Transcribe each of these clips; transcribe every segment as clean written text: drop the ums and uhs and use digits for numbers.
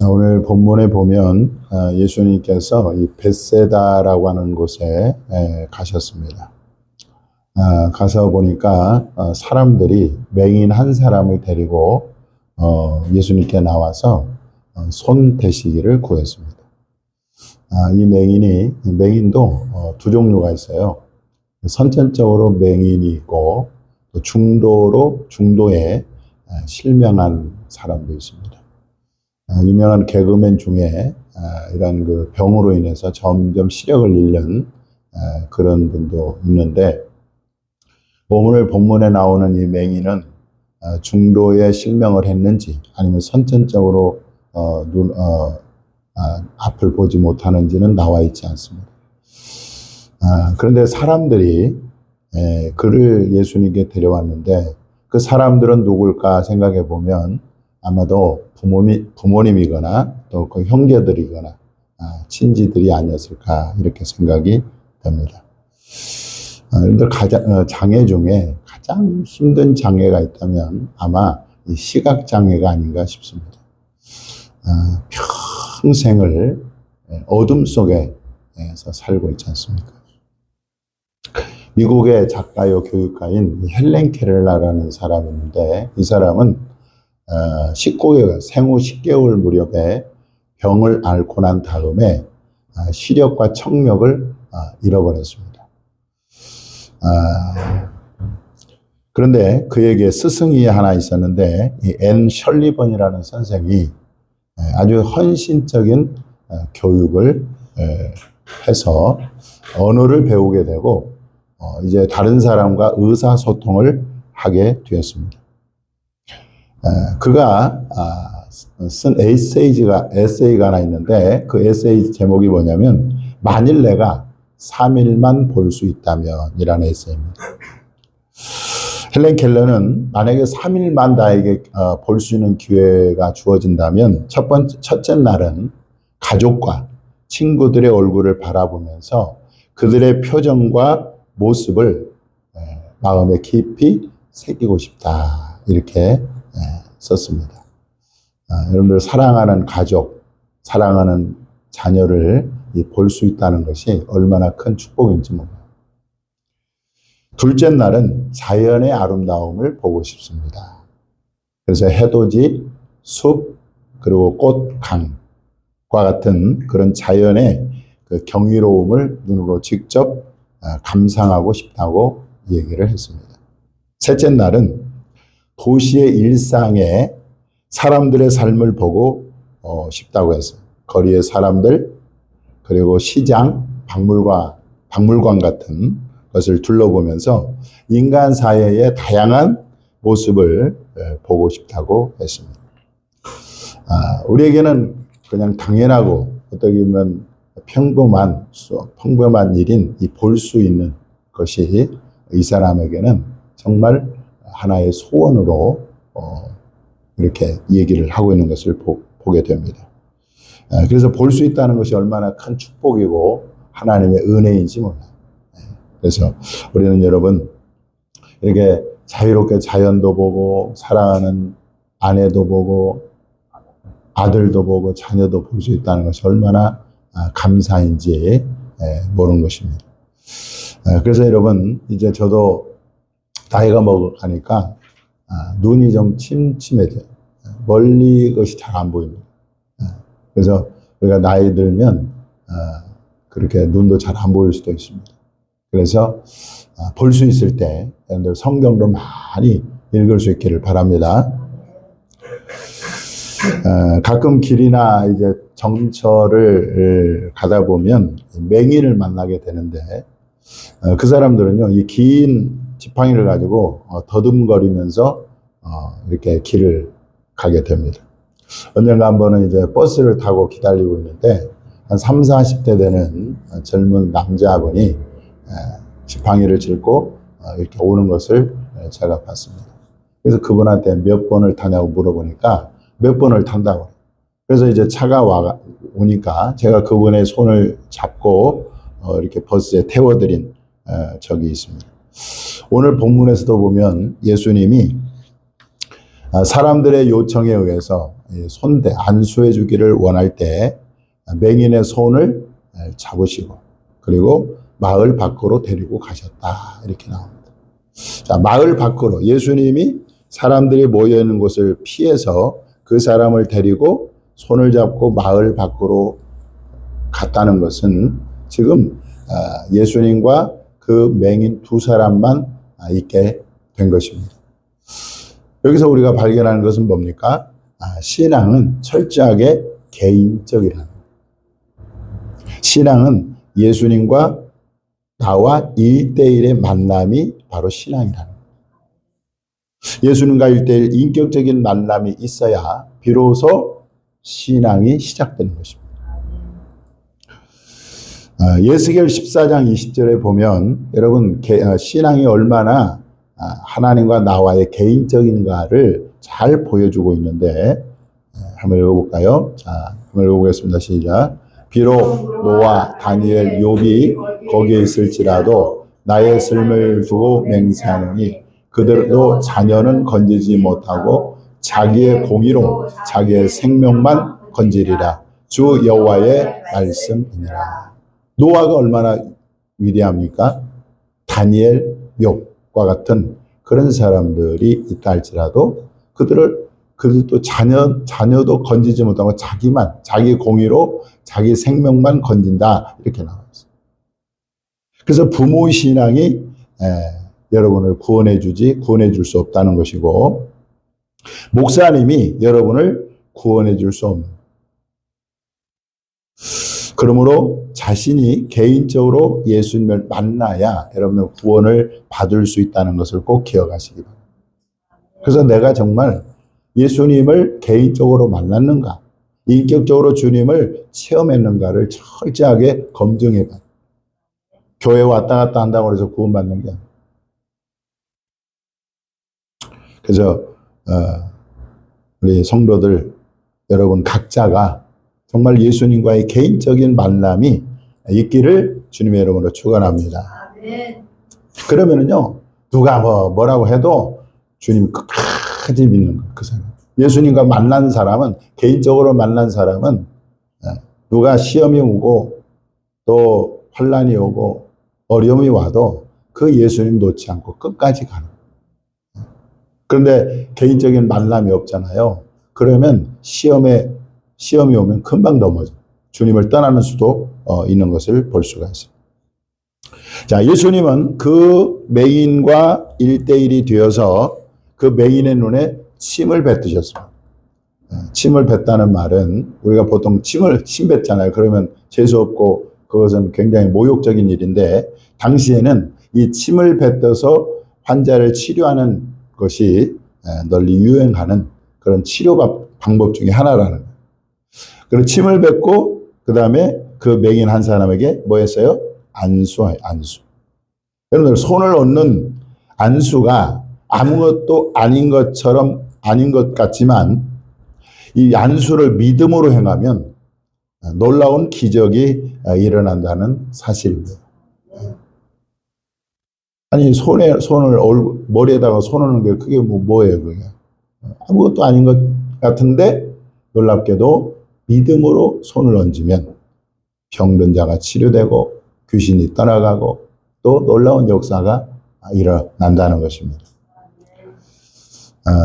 오늘 본문에 보면 예수님께서 이 벳세다라고 하는 곳에 가셨습니다. 가서 보니까 사람들이 맹인 한 사람을 데리고 예수님께 나와서 손 대시기를 구했습니다. 이 맹인도 두 종류가 있어요. 선천적으로 맹인이 있고 또 중도에 실명한 사람도 있습니다. 유명한 개그맨 중에 이런 그 병으로 인해서 점점 시력을 잃는 그런 분도 있는데, 오늘 본문에 나오는 이 맹인은 중도에 실명을 했는지 아니면 선천적으로 앞을 보지 못하는지는 나와 있지 않습니다. 그런데 사람들이 그를 예수님께 데려왔는데, 그 사람들은 누굴까 생각해 보면 아마도 부모님이거나 또 그 형제들이거나 친지들이 아니었을까 이렇게 생각이 됩니다. 여러분들 장애 중에 가장 힘든 장애가 있다면 아마 이 시각 장애가 아닌가 싶습니다. 평생을 어둠 속에서 살고 있지 않습니까? 미국의 작가요 교육가인 헬렌 켈러라는 사람이 있는데, 이 사람은 19개월, 생후 10개월 무렵에 병을 앓고 난 다음에 시력과 청력을 잃어버렸습니다. 그런데 그에게 스승이 하나 있었는데, 이 앤 셜리번이라는 선생이 아주 헌신적인 교육을 해서 언어를 배우게 되고 이제 다른 사람과 의사소통을 하게 되었습니다. 그가 쓴 에세이가 하나 있는데, 그 에세이 제목이 뭐냐면 만일 내가 3일만 볼 수 있다면 이라는 에세이입니다. 헬렌 켈러는 만약에 3일만 나에게 볼 수 있는 기회가 주어진다면 첫째 날은 가족과 친구들의 얼굴을 바라보면서 그들의 표정과 모습을 마음에 깊이 새기고 싶다, 이렇게 썼습니다. 여러분들 사랑하는 가족, 사랑하는 자녀를 볼 수 있다는 것이 얼마나 큰 축복인지 몰라요. 둘째 날은 자연의 아름다움을 보고 싶습니다. 그래서 해돋이, 숲, 그리고 꽃, 강과 같은 그런 자연의 그 경이로움을 눈으로 직접 감상하고 싶다고 얘기를 했습니다. 셋째 날은 도시의 일상에 사람들의 삶을 보고 싶다고 했어요. 거리의 사람들, 그리고 시장, 박물관 같은 것을 둘러보면서 인간 사회의 다양한 모습을 보고 싶다고 했습니다. 우리에게는 그냥 당연하고 어떻게 보면 평범한 일인 이 볼 수 있는 것이 이 사람에게는 정말 하나의 소원으로 이렇게 얘기를 하고 있는 것을 보게 됩니다. 그래서 볼 수 있다는 것이 얼마나 큰 축복이고 하나님의 은혜인지 몰라요. 그래서 우리는 여러분 이렇게 자유롭게 자연도 보고 사랑하는 아내도 보고 아들도 보고 자녀도 볼 수 있다는 것이 얼마나 감사인지 모르는 것입니다. 그래서 여러분 이제 저도 나이가 먹어가니까 눈이 좀 침침해져요. 멀리 것이 잘 안 보입니다. 그래서 우리가 나이 들면 그렇게 눈도 잘 안 보일 수도 있습니다. 그래서 볼 수 있을 때 여러분들 성경도 많이 읽을 수 있기를 바랍니다. 가끔 길이나 이제 정처를 가다 보면 맹인을 만나게 되는데, 그 사람들은요, 이 긴 지팡이를 가지고 더듬거리면서 이렇게 길을 가게 됩니다. 언젠가 한 번은 이제 버스를 타고 기다리고 있는데 한 30, 40대 되는 젊은 남자분이 지팡이를 짚고 이렇게 오는 것을 제가 봤습니다. 그래서 그분한테 몇 번을 타냐고 물어보니까 몇 번을 탄다고. 그래서 이제 차가 오니까 제가 그분의 손을 잡고 이렇게 버스에 태워드린 적이 있습니다. 오늘 본문에서도 보면 예수님이 사람들의 요청에 의해서 손대, 안수해 주기를 원할 때 맹인의 손을 잡으시고 그리고 마을 밖으로 데리고 가셨다. 이렇게 나옵니다. 자, 마을 밖으로 예수님이 사람들이 모여 있는 곳을 피해서 그 사람을 데리고 손을 잡고 마을 밖으로 갔다는 것은 지금 예수님과 그 맹인 두 사람만 있게 된 것입니다. 여기서 우리가 발견하는 것은 뭡니까? 신앙은 철저하게 개인적이라는 거예요. 신앙은 예수님과 나와 1대1의 만남이 바로 신앙이라는 거예요. 예수님과 1대1 인격적인 만남이 있어야 비로소 신앙이 시작되는 것입니다. 예스겔 14장 20절에 보면 여러분 신앙이 얼마나 하나님과 나와의 개인적인가를 잘 보여주고 있는데 한번 읽어볼까요? 자, 한번 읽어보겠습니다. 시작. 비록 노아, 다니엘, 욥이 거기에 있을지라도 나의 삶을 두고 맹세하느니 그들도 자녀는 건지지 못하고 자기의 공의로 자기의 생명만 건지리라. 주 여호와의 말씀이니라. 노아가 얼마나 위대합니까? 다니엘, 욥과 같은 그런 사람들이 있다 할지라도 그들도 자녀도 건지지 못하고 자기 공의로 자기 생명만 건진다. 이렇게 나와 있어요. 그래서 부모의 신앙이 여러분을 구원해 줄 수 없다는 것이고, 목사님이 여러분을 구원해 줄 수 없는. 그러므로 자신이 개인적으로 예수님을 만나야 여러분은 구원을 받을 수 있다는 것을 꼭 기억하시기 바랍니다. 그래서 내가 정말 예수님을 개인적으로 만났는가, 인격적으로 주님을 체험했는가를 철저하게 검증해 봐요. 교회 왔다 갔다 한다고 해서 구원받는 게 아니에요. 그래서 우리 성도들 여러분 각자가 정말 예수님과의 개인적인 만남이 있기를 주님의 이름으로 축원합니다. 그러면은요 누가 뭐라고 해도 주님 끝까지 믿는 거예요. 그 사람. 예수님과 만난 사람은, 개인적으로 만난 사람은 누가 시험이 오고 또 환난이 오고 어려움이 와도 그 예수님 놓지 않고 끝까지 가는 거예요. 그런데 개인적인 만남이 없잖아요. 그러면 시험이 오면 금방 넘어져. 주님을 떠나는 수도 있는 것을 볼 수가 있습니다. 자, 예수님은 그 맹인과 1대1이 되어서 그 맹인의 눈에 침을 뱉으셨습니다. 침을 뱉다는 말은 우리가 보통 침 뱉잖아요. 그러면 재수없고 그것은 굉장히 모욕적인 일인데 당시에는 이 침을 뱉어서 환자를 치료하는 것이 널리 유행하는 그런 치료 방법 중에 하나라는 거예요. 그리고 침을 뱉고 그 다음에 그 맹인 한 사람에게 뭐 했어요? 안수예요. 안수. 여러분들 손을 얹는 안수가 아무것도 아닌 것 같지만 이 안수를 믿음으로 행하면 놀라운 기적이 일어난다는 사실입니다. 아니 머리에다가 손 얹는 게 그게 뭐예요 그게? 아무것도 아닌 것 같은데 놀랍게도 믿음으로 손을 얹으면 병든 자가 치료되고 귀신이 떠나가고 또 놀라운 역사가 일어난다는 것입니다.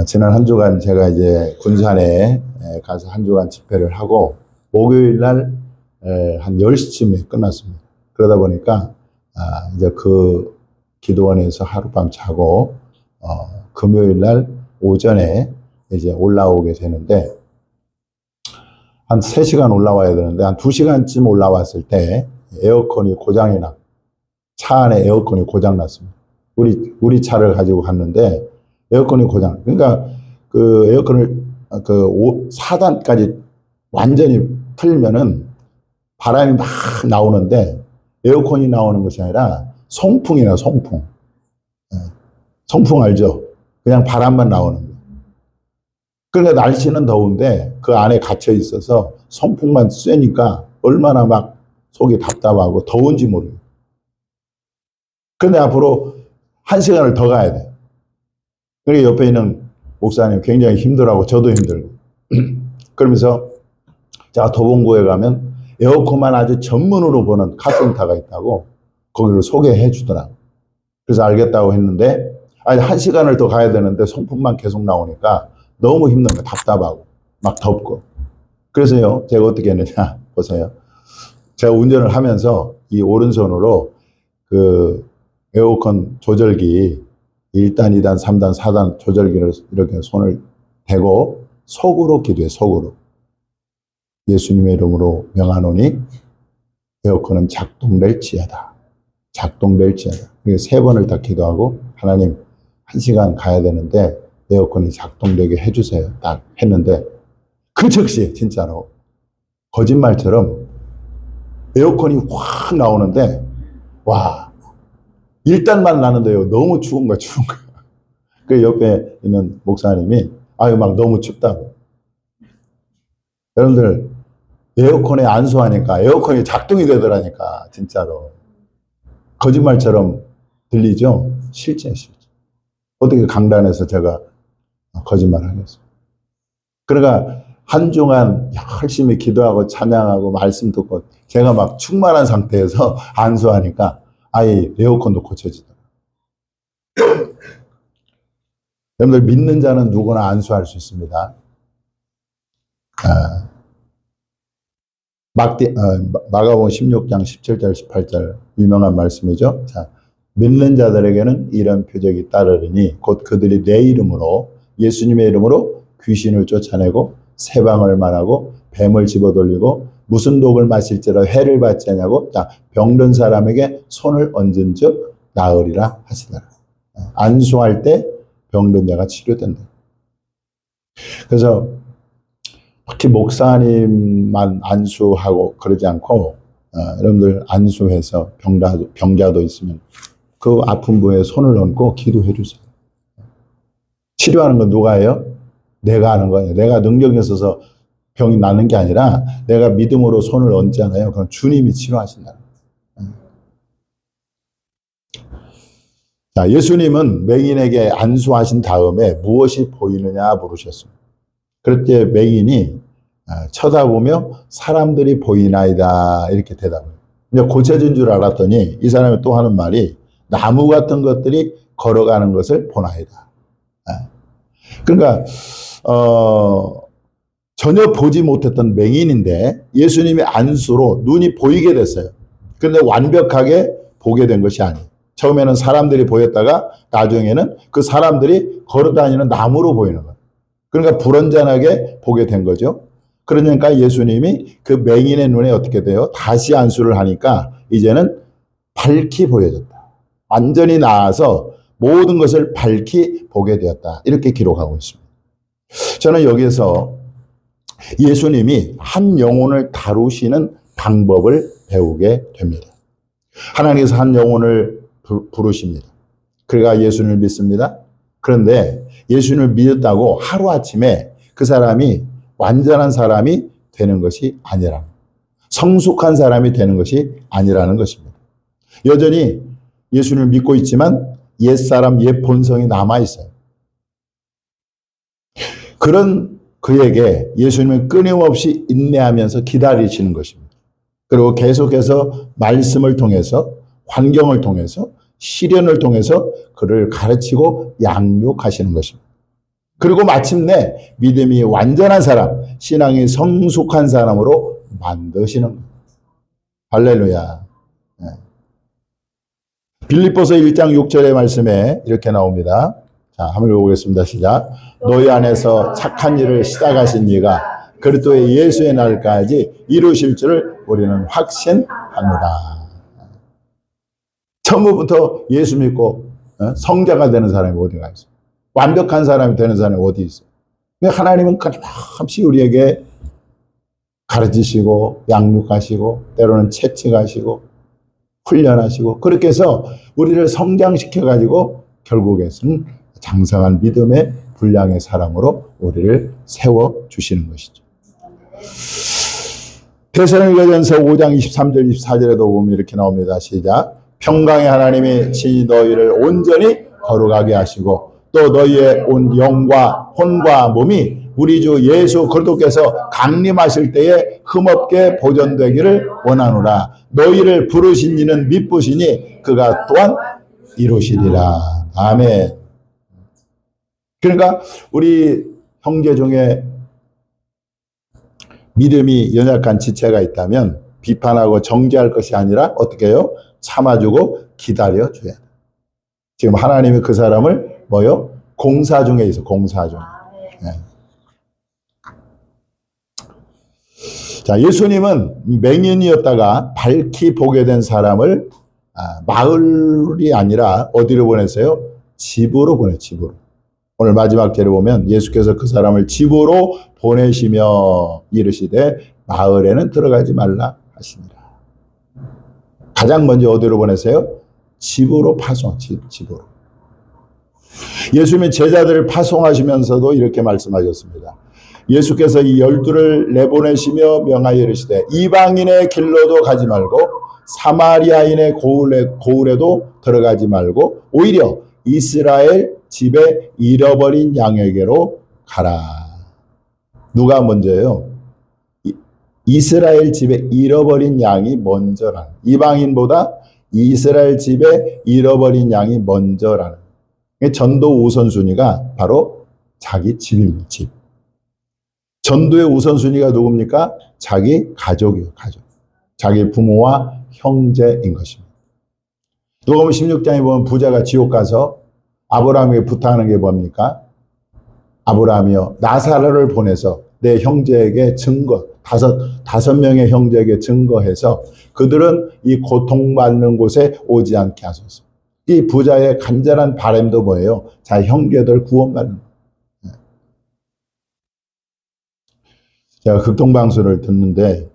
지난 한 주간 제가 이제 군산에 가서 한 주간 집회를 하고 목요일 날 한 10시쯤에 끝났습니다. 그러다 보니까 이제 그 기도원에서 하룻밤 자고 금요일 날 오전에 이제 올라오게 되는데 한 3시간 올라와야 되는데 한 2시간쯤 올라왔을 때 에어컨이 고장이 차 안에 에어컨이 고장 났습니다. 우리 차를 가지고 갔는데 에어컨이 고장. 그러니까 그 에어컨을 4단까지 완전히 틀면은 바람이 막 나오는데 에어컨이 나오는 것이 아니라 송풍이나 송풍. 송풍 알죠? 그냥 바람만 나오는 거예요. 그러니까 날씨는 더운데 그 안에 갇혀 있어서 송풍만 쐬니까 얼마나 막 속이 답답하고 더운지 모르겠어요. 그런데 앞으로 1시간을 더 가야 돼. 그러니까 옆에 있는 목사님 굉장히 힘들어하고 저도 힘들고. 그러면서 제가 도봉구에 가면 에어컨만 아주 전문으로 보는 카센터가 있다고 거기를 소개해 주더라고요. 그래서 알겠다고 했는데 아니 1시간을 더 가야 되는데 송풍만 계속 나오니까 너무 힘든 거 답답하고 막 덥고. 그래서요 제가 어떻게 했느냐 보세요. 제가 운전을 하면서 이 오른손으로 그 에어컨 조절기 1단, 2단, 3단, 4단 조절기를 이렇게 손을 대고 속으로 기도해. 속으로. 예수님의 이름으로 명하노니 에어컨은 작동될지어다. 작동될지어다. 이렇게 3번을 다 기도하고 하나님 1시간 가야 되는데 에어컨이 작동되게 해주세요. 딱 했는데 그 즉시 진짜로 거짓말처럼 에어컨이 확 나오는데 와 1단만 나는데요. 너무 추운 거야. 추운 거야. 그 옆에 있는 목사님이 아유 막 너무 춥다고. 여러분들 에어컨에 안수하니까 에어컨이 작동이 되더라니까 진짜로. 거짓말처럼 들리죠? 실제. 어떻게 강단에서 제가 거짓말 하겠어요. 그러니까 한 주간 열심히 기도하고 찬양하고 말씀 듣고 제가 막 충만한 상태에서 안수하니까 아예 에어컨도 고쳐지더라고요. 여러분들 믿는 자는 누구나 안수할 수 있습니다. 마가복음 16장 17절 18절 유명한 말씀이죠. 자, 믿는 자들에게는 이런 표적이 따르리니 곧 그들이 내 이름으로 예수님의 이름으로 귀신을 쫓아내고 세방을 말하고 뱀을 집어돌리고 무슨 독을 마실지라 해를 받지 않냐고 자, 병든 사람에게 손을 얹은 즉 나으리라 하시더라. 안수할 때 병든 자가 치료된다. 그래서 특히 목사님만 안수하고 그러지 않고 여러분들 안수해서 병자도 있으면 그 아픈 분에 손을 얹고 기도해 주세요. 치료하는 건 누가 해요? 내가 하는 거예요. 내가 능력이 있어서 병이 낫는 게 아니라 내가 믿음으로 손을 얹잖아요. 그럼 주님이 치료하신다. 자, 예수님은 맹인에게 안수하신 다음에 무엇이 보이느냐 물으셨습니다. 그럴 때 맹인이 쳐다보며 사람들이 보이나이다 이렇게 대답해요. 이제 고쳐진 줄 알았더니 이 사람이 또 하는 말이 나무 같은 것들이 걸어가는 것을 보나이다. 그러니까 전혀 보지 못했던 맹인인데 예수님의 안수로 눈이 보이게 됐어요. 그런데 완벽하게 보게 된 것이 아니에요. 처음에는 사람들이 보였다가 나중에는 그 사람들이 걸어다니는 나무로 보이는 거예요. 그러니까 불완전하게 보게 된 거죠. 그러니까 예수님이 그 맹인의 눈에 어떻게 돼요? 다시 안수를 하니까 이제는 밝히 보여졌다. 완전히 나아서 모든 것을 밝히 보게 되었다. 이렇게 기록하고 있습니다. 저는 여기에서 예수님이 한 영혼을 다루시는 방법을 배우게 됩니다. 하나님께서 한 영혼을 부르십니다. 그가 예수님을 믿습니다. 그런데 예수님을 믿었다고 하루아침에 그 사람이 완전한 사람이 되는 것이 아니라 성숙한 사람이 되는 것이 아니라는 것입니다. 여전히 예수님을 믿고 있지만 옛사람, 옛 본성이 남아있어요. 그런 그에게 예수님은 끊임없이 인내하면서 기다리시는 것입니다. 그리고 계속해서 말씀을 통해서 환경을 통해서 시련을 통해서 그를 가르치고 양육하시는 것입니다. 그리고 마침내 믿음이 완전한 사람, 신앙이 성숙한 사람으로 만드시는 거예요. 할렐루야. 네. 빌립보서 1장 6절의 말씀에 이렇게 나옵니다. 자, 한번 읽어보겠습니다. 시작. 너희 안에서 착한 일을 시작하신 이가 그리스도의 예수의 날까지 이루실 줄을 우리는 확신합니다. 처음부터 예수 믿고 성자가 되는 사람이 어디가 있어요? 완벽한 사람이 되는 사람이 어디 있어요? 하나님은 끊임없이 우리에게 가르치시고 양육하시고 때로는 채찍하시고 훈련하시고 그렇게 해서 우리를 성장시켜가지고 결국에는 장성한 믿음의 분량의 사람으로 우리를 세워주시는 것이죠. 데살로니가전서 5장 23절 24절에도 보면 이렇게 나옵니다. 시작. 평강의 하나님이 친히 너희를 온전히 거룩하게 하시고 또 너희의 온 영과 혼과 몸이 우리 주 예수 그리스도께서 강림하실 때에 흠없게 보존되기를 원하노라. 너희를 부르신 이는 미쁘시니 그가 또한 이루시리라. 아멘. 그러니까 우리 형제 중에 믿음이 연약한 지체가 있다면 비판하고 정죄할 것이 아니라 어떻게 해요? 참아주고 기다려줘야 돼. 지금 하나님이 그 사람을 뭐요? 공사 중에 있어. 공사 중. 네. 자, 예수님은 맹인이었다가 밝히 보게 된 사람을 마을이 아니라 어디로 보냈어요? 집으로 보내. 집으로. 오늘 마지막 절에 보면 예수께서 그 사람을 집으로 보내시며 이르시되 마을에는 들어가지 말라 하시니라. 가장 먼저 어디로 보내세요? 집으로 파송. 집으로. 예수님이 제자들을 파송하시면서도 이렇게 말씀하셨습니다. 예수께서 이 12를 내보내시며 명하여 이르시되 이방인의 길로도 가지 말고 사마리아인의 고을에도 들어가지 말고 오히려 이스라엘 집에 잃어버린 양에게로 가라. 누가 먼저예요? 이스라엘 집에 잃어버린 양이 먼저라는. 이방인보다 이스라엘 집에 잃어버린 양이 먼저라는. 전도 우선순위가 바로 자기 집입니다. 집. 전도의 우선순위가 누굽니까? 자기 가족이에요. 가족. 자기 부모와 형제인 것입니다. 누가복음 16장에 보면 부자가 지옥 가서 아브라함에게 부탁하는 게 뭡니까? 아브라함이요, 나사로를 보내서 내 형제에게 증거, 다섯 명의 형제에게 증거해서 그들은 이 고통받는 곳에 오지 않게 하소서. 이 부자의 간절한 바람도 뭐예요? 자기 형제들 구원받는 거예요. 제가 극동방송을 듣는데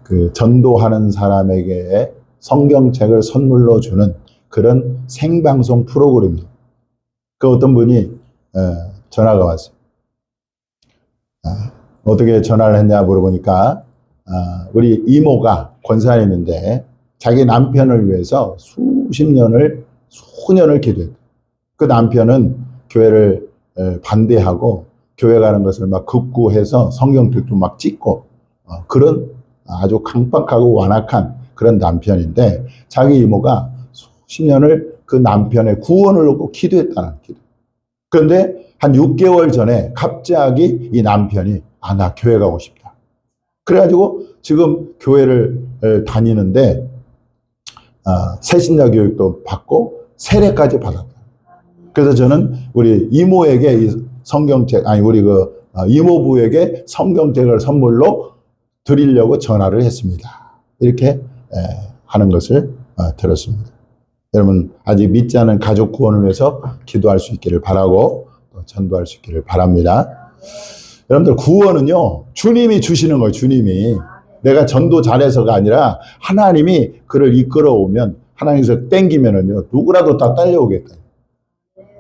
그 전도하는 사람에게 성경책을 선물로 주는 그런 생방송 프로그램이에요. 그 어떤 분이 전화가 왔어요. 어떻게 전화를 했냐 물어보니까 우리 이모가 권사님인데 자기 남편을 위해서 수년을 기도했다. 그 남편은 교회를 반대하고 교회 가는 것을 막 극구해서 성경책도 막 찍고 그런 아주 강박하고 완악한 그런 남편인데 자기 이모가 수십 년을 그 남편의 구원을 놓고 기도했다는 기도. 그런데 한 6개월 전에 갑자기 이 남편이 나 교회 가고 싶다. 그래가지고 지금 교회를 다니는데 새신자 교육도 받고 세례까지 받았다. 그래서 저는 우리 이모에게 이 성경책, 우리 이모부에게 성경책을 선물로 드리려고 전화를 했습니다. 이렇게 하는 것을 들었습니다. 여러분 아직 믿지 않은 가족 구원을 위해서 기도할 수 있기를 바라고 또 전도할 수 있기를 바랍니다. 여러분들 구원은요 주님이 주시는 거예요. 주님이. 내가 전도 잘해서가 아니라 하나님이 그를 이끌어오면 하나님께서 땡기면은요 누구라도 다 딸려오겠다.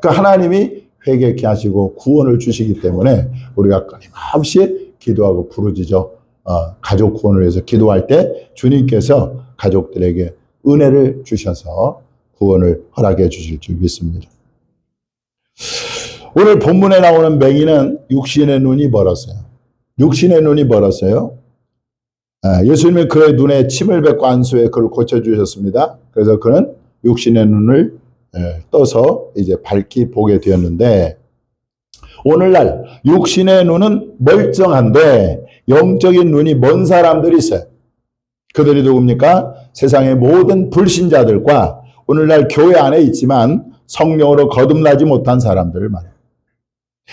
그러니까 하나님이 회개케 하시고 구원을 주시기 때문에 우리가 끊임없이 기도하고 부르짖어 가족 구원을 위해서 기도할 때 주님께서 가족들에게 은혜를 주셔서 구원을 허락해 주실 줄 믿습니다. 오늘 본문에 나오는 맹인은 육신의 눈이 멀었어요. 육신의 눈이 멀었어요. 예수님이 그의 눈에 침을 뱉고 안수해 그를 고쳐주셨습니다. 그래서 그는 육신의 눈을 떠서 이제 밝히 보게 되었는데 오늘날 육신의 눈은 멀쩡한데 영적인 눈이 먼 사람들이 있어요. 그들이 누굽니까? 세상의 모든 불신자들과 오늘날 교회 안에 있지만 성령으로 거듭나지 못한 사람들을 말해요.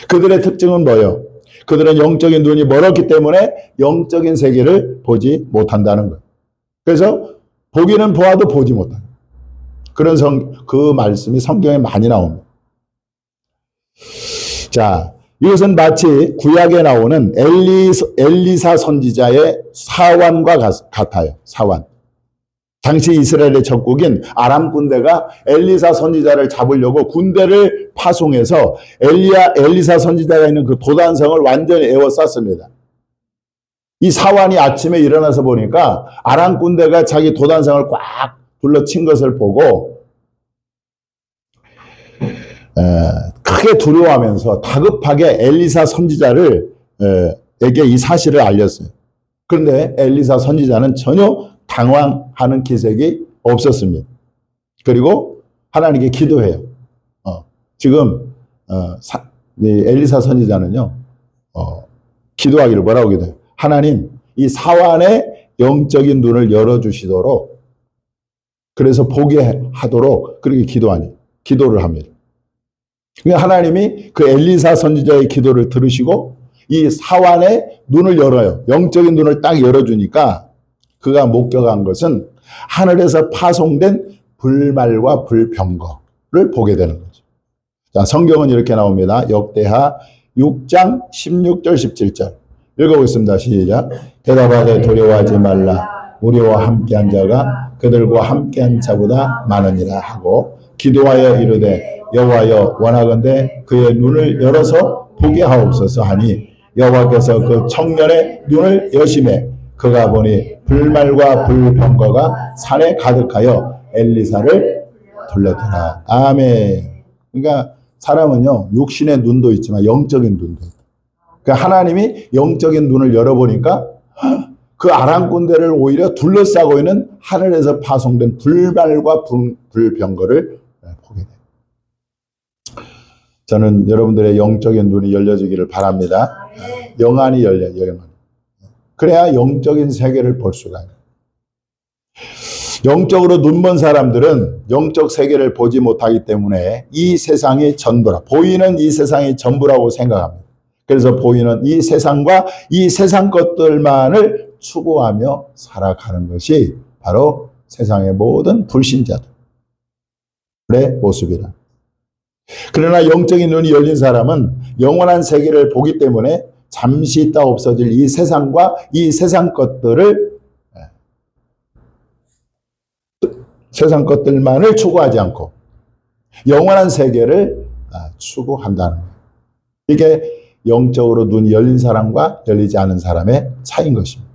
그들의 특징은 뭐예요? 그들은 영적인 눈이 멀었기 때문에 영적인 세계를 보지 못한다는 거예요. 그래서 보기는 보아도 보지 못하는 그런 그 말씀이 성경에 많이 나옵니다. 자, 이것은 마치 구약에 나오는 엘리사 선지자의 사환과 같아요. 사환. 당시 이스라엘의 적국인 아람 군대가 엘리사 선지자를 잡으려고 군대를 파송해서 엘리사 선지자가 있는 그 도단성을 완전히 에워쌌습니다. 이 사환이 아침에 일어나서 보니까 아람 군대가 자기 도단성을 꽉 둘러친 것을 보고 크게 두려워하면서 다급하게 엘리사 선지자를 에게 이 사실을 알렸어요. 그런데 엘리사 선지자는 전혀 당황하는 기색이 없었습니다. 그리고 하나님께 기도해요. 지금 엘리사 선지자는요, 기도하기를 뭐라고 기도해요? 하나님, 이 사환의 영적인 눈을 열어주시도록, 그래서 보게 하도록 그렇게 기도를 합니다. 하나님이 그 엘리사 선지자의 기도를 들으시고 이 사환의 눈을 열어요. 영적인 눈을 딱 열어주니까 그가 목격한 것은 하늘에서 파송된 불말과 불병거를 보게 되는 거죠. 자, 성경은 이렇게 나옵니다. 역대하 6장 16절 17절 읽어보겠습니다. 시작. 대답하되 두려워하지 말라. 우리와 함께한 자가 그들과 함께한 자보다 많으니라 하고 기도하여 이르되 여호와여 원하건대 그의 눈을 열어서 보게 하옵소서 하니 여호와께서 그 청년의 눈을 여심해 그가 보니 불말과 불병거가 산에 가득하여 엘리사를 둘렀더라. 아멘. 그러니까 사람은요, 육신의 눈도 있지만 영적인 눈도 있다. 그러니까 하나님이 영적인 눈을 열어보니까 그 아랑군대를 오히려 둘러싸고 있는 하늘에서 파송된 불말과 불병거를 보게 돼요. 저는 여러분들의 영적인 눈이 열려지기를 바랍니다. 영안이 열려요. 영안. 그래야 영적인 세계를 볼 수가 있어요. 영적으로 눈먼 사람들은 영적 세계를 보지 못하기 때문에 이 세상이 전부라, 보이는 이 세상이 전부라고 생각합니다. 그래서 보이는 이 세상과 이 세상 것들만을 추구하며 살아가는 것이 바로 세상의 모든 불신자들의 모습이라. 그러나 영적인 눈이 열린 사람은 영원한 세계를 보기 때문에 잠시 있다 없어질 이 세상과 이 세상 것들만을 추구하지 않고 영원한 세계를 추구한다는 거예요. 이게 영적으로 눈이 열린 사람과 열리지 않은 사람의 차이인 것입니다.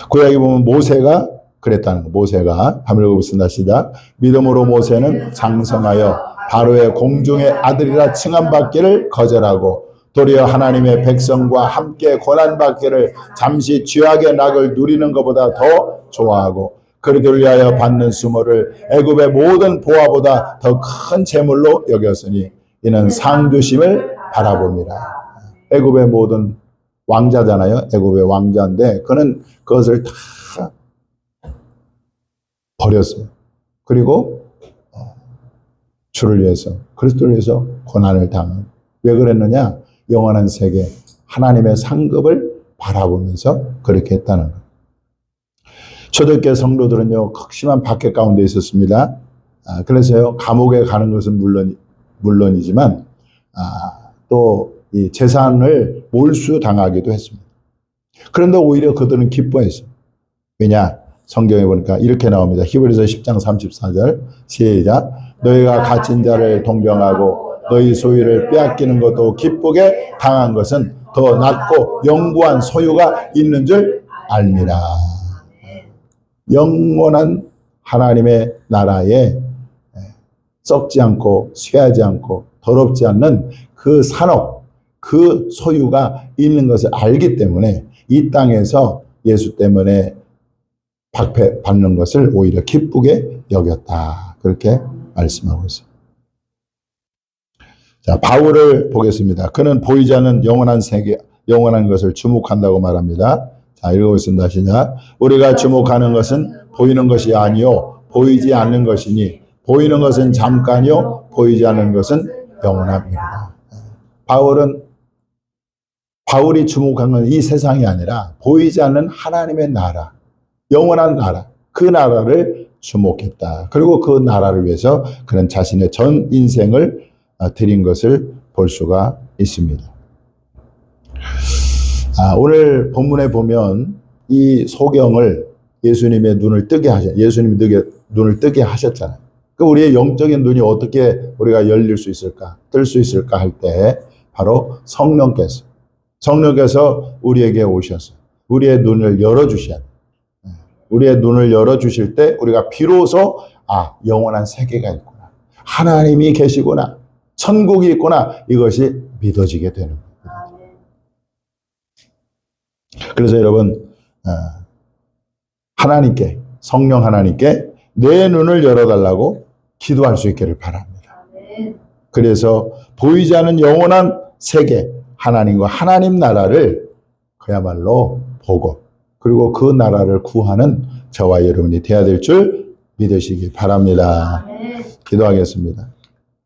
구약에 보면 모세가 그랬다는 거. 모세가 한번 읽어보겠습니다. 시작. 믿음으로 모세는 장성하여 바로의 공중의 아들이라 칭함받기를 거절하고 도리어 하나님의 백성과 함께 고난받기를 잠시 죄악의 낙을 누리는 것보다 더 좋아하고 그를 위하여 받는 수모를 애굽의 모든 보화보다 더 큰 재물로 여겼으니 이는 상 주심을 바라봅니다. 애굽의 모든 왕자잖아요. 애굽의 왕자인데 그는 그것을 다 버렸어요. 그리고 주를 위해서, 그리스도를 위해서 고난을 당한. 왜 그랬느냐? 영원한 세계, 하나님의 상급을 바라보면서 그렇게 했다는 거예요. 초대교회 성도들은요, 극심한 박해 가운데 있었습니다. 그래서요, 감옥에 가는 것은 물론이지만, 또 이 재산을 몰수당하기도 했습니다. 그런데 오히려 그들은 기뻐했어요. 왜냐? 성경에 보니까 이렇게 나옵니다. 히브리서 10장 34절 시작. 너희가 갇힌 자를 동정하고 너희 소유를 빼앗기는 것도 기쁘게 당한 것은 더 낫고 영구한 소유가 있는 줄 알미라. 영원한 하나님의 나라에 썩지 않고 쇠하지 않고 더럽지 않는 그 산업, 그 소유가 있는 것을 알기 때문에 이 땅에서 예수 때문에 박해받는 것을 오히려 기쁘게 여겼다. 그렇게 말씀하고 있습니다. 자, 바울을 보겠습니다. 그는 보이지 않는 영원한 세계, 영원한 것을 주목한다고 말합니다. 자, 읽어보겠습니다. 시작. 우리가 주목하는 것은 보이는 것이 아니요 보이지 않는 것이니 보이는 것은 잠깐이요 보이지 않는 것은 영원합니다. 바울이 주목한 건 이 세상이 아니라 보이지 않는 하나님의 나라, 영원한 나라, 그 나라를 주목했다. 그리고 그 나라를 위해서 그는 자신의 전 인생을 드린 것을 볼 수가 있습니다. 오늘 본문에 보면 이 소경을 예수님이 눈을 뜨게 하셨잖아요. 그 우리의 영적인 눈이 어떻게 우리가 열릴 수 있을까, 뜰 수 있을까 할 때 바로 성령께서 우리에게 오셔서 우리의 눈을 열어주셔야 돼요. 우리의 눈을 열어주실 때 우리가 비로소 영원한 세계가 있구나. 하나님이 계시구나. 천국이 있구나. 이것이 믿어지게 되는 겁니다. 그래서 여러분, 하나님께, 성령 하나님께 내 눈을 열어달라고 기도할 수 있기를 바랍니다. 그래서 보이지 않는 영원한 세계, 하나님과 하나님 나라를 그야말로 보고, 그리고 그 나라를 구하는 저와 여러분이 되어야 될 줄 믿으시기 바랍니다. 기도하겠습니다.